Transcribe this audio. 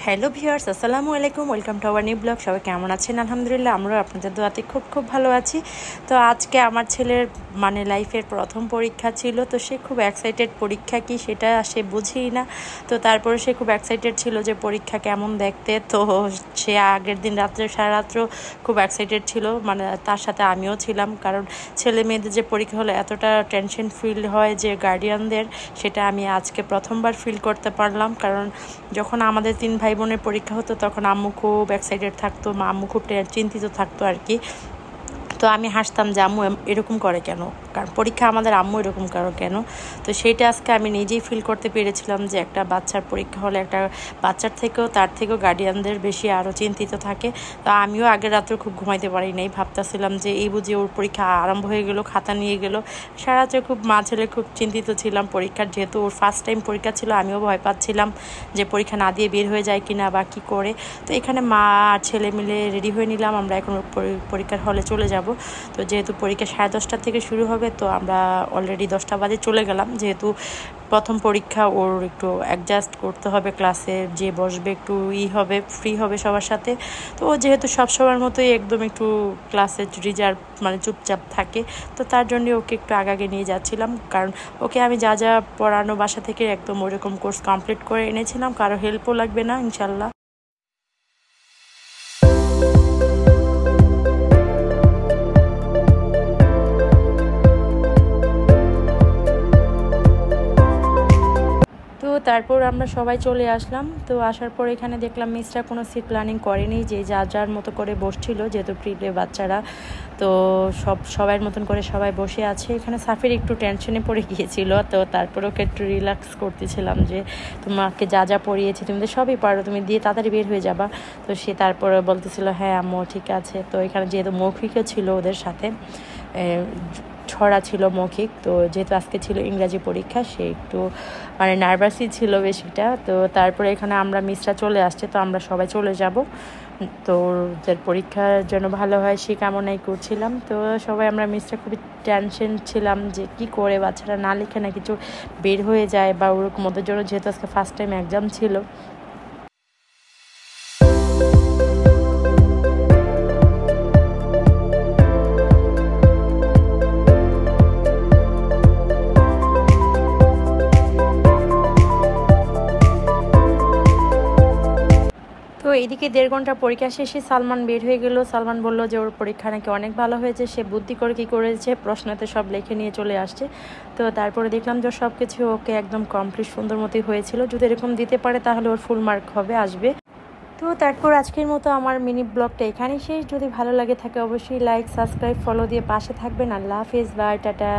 Hello viewers, আসসালামু আলাইকুম। Welcome to our new blog. সবাই কেমন আছেন? আলহামদুলিল্লাহ, আমরা আপনাদের দোয়াতে খুব ভালো আছি। তো আজকে আমার ছেলের লাইফের প্রথম পরীক্ষা ছিল। তো সে খুব এক্সাইটেড, পরীক্ষা কি সেটা সে বুঝেই না। তো তারপরে সে খুব এক্সাইটেড ছিল যে পরীক্ষা কেমন দেখতে। তো সে আগের দিন রাত্রে সারা রাত্র খুব এক্সাইটেড ছিল, তার সাথে আমিও ছিলাম। কারণ ছেলে মেয়েদের যে পরীক্ষা হলে এতটা টেনশন ফিল হয় যে গার্ডিয়ানদের, সেটা আমি আজকে প্রথমবার ফিল করতে পারলাম। কারণ যখন আমাদের 3 ভাই বোনের পরীক্ষা হতো তখন আম্মু খুব এক্সাইটেড থাকতো, আম্মু খুব চিন্তিত থাকতো আর কি। তো আমি হাসতাম যে আম্মু এরকম করে কেন, কারণ পরীক্ষা আমাদের, আম্মু এরকম করো কেন। তো সেইটা আজকে আমি নিজেই ফিল করতে পেরেছিলাম যে একটা বাচ্চার পরীক্ষা হলে একটা বাচ্চার থেকেও তার থেকেও গার্ডিয়ানদের বেশি আরও চিন্তিত থাকে। তো আমিও আগের রাত্রে খুব ঘুমাইতে পারি নাই, ভাবতেছিলাম যে এই বুঝি ওর পরীক্ষা আরম্ভ হয়ে গেল, খাতা নিয়ে গেল। সারা রাত্রে খুব মা ছেলে খুব চিন্তিত ছিলাম পরীক্ষার, যেহেতু ওর ফার্স্ট টাইম পরীক্ষা ছিল। আমিও ভয় পাচ্ছিলাম যে পরীক্ষা না দিয়ে বের হয়ে যায় কিনা বা কী করে। তো এখানে মা আর ছেলে মিলে রেডি হয়ে নিলাম, আমরা এখন পরীক্ষার হলে চলে যাব। তো যেহেতু পরীক্ষা 10:30 থেকে শুরু হবে, তো আমরা অলরেডি 10টা বাজে চলে গেলাম। যেহেতু প্রথম পরীক্ষা, ওর একটু অ্যাডজাস্ট করতে হবে, ক্লাসে যে বসবে একটু হবে, ফ্রি হবে সবার সাথে। তো ও যেহেতু সবসময়ের মতোই একদম একটু ক্লাসে রিজার্ভ, চুপচাপ থাকে। তো তার জন্য ওকে একটু আগে নিয়ে যাচ্ছিলাম, কারণ ওকে আমি যা যা পড়ানো বাসা থেকে একদম ওরকম কোর্স কমপ্লিট করে এনেছিলাম, কারো হেল্পও লাগবে না ইনশাল্লাহ। তো তারপর আমরা সবাই চলে আসলাম। তো আসার পর এখানে দেখলাম মিসরা কোনো সিট প্ল্যানিং করেনি, যে যার মতো করে বসছিল, যেহেতু প্রিপ্লে বাচ্চারা। তো সবার মতন করে সবাই বসে আছে। এখানে সাফির একটু টেনশনে পড়ে গিয়েছিল। তো তারপর ওকে একটু রিল্যাক্স করতেছিলাম যে তোমাকে যা পড়িয়েছি তুমি তো সবই পারো, তুমি দিয়ে তাড়াতাড়ি বের হয়ে যাবা। তো সে তারপরে বলতেছিল হ্যাঁ আম্মু ঠিক আছে। তো এখানে যেহেতু মৌখিকও ছিল ওদের সাথে, ছড়া ছিল মৌখিক। তো যেহেতু আজকে ছিল ইংরাজি পরীক্ষা, সে একটু নার্ভাসই ছিল বেশিটা। তো তারপরে এখানে আমরা মিসরা চলে আসছে, তো আমরা সবাই চলে যাব। তো ওদের পরীক্ষার জন্য ভালো হয় সে কামনাই করছিলাম। তো সবাই আমরা মিসরা খুবই টেনশন ছিলাম যে কি করে বাচ্চারা না লিখে না কিছু বের হয়ে যায় বা ওরকম। ওদের জন্য যেহেতু আজকে ফার্স্ট টাইম এক্সাম ছিল। তো এইদিকে 1.5 ঘন্টা পরীক্ষা শেষে সালমান বের হয়ে গেল। সালমান বলল যে ওর পরীক্ষা নাকি অনেক ভালো হয়েছে, সে বুদ্ধি করে কী করেছে, প্রশ্নতে সব লিখে নিয়ে চলে আসছে। তো তারপরে দেখলাম যে সব কিছু ওকে একদম কমপ্লিট সুন্দর মতোই হয়েছিল। যদি এরকম দিতে পারে তাহলে ওর ফুল মার্ক আসবে। তো তারপর আজকের মতো আমার মিনি ব্লগটা এখানেই শেষ। যদি ভালো লাগে থাকে অবশ্যই লাইক, সাবস্ক্রাইব, ফলো দিয়ে পাশে থাকবেন। আল্লাহ হাফেজ, বাই, টাটা।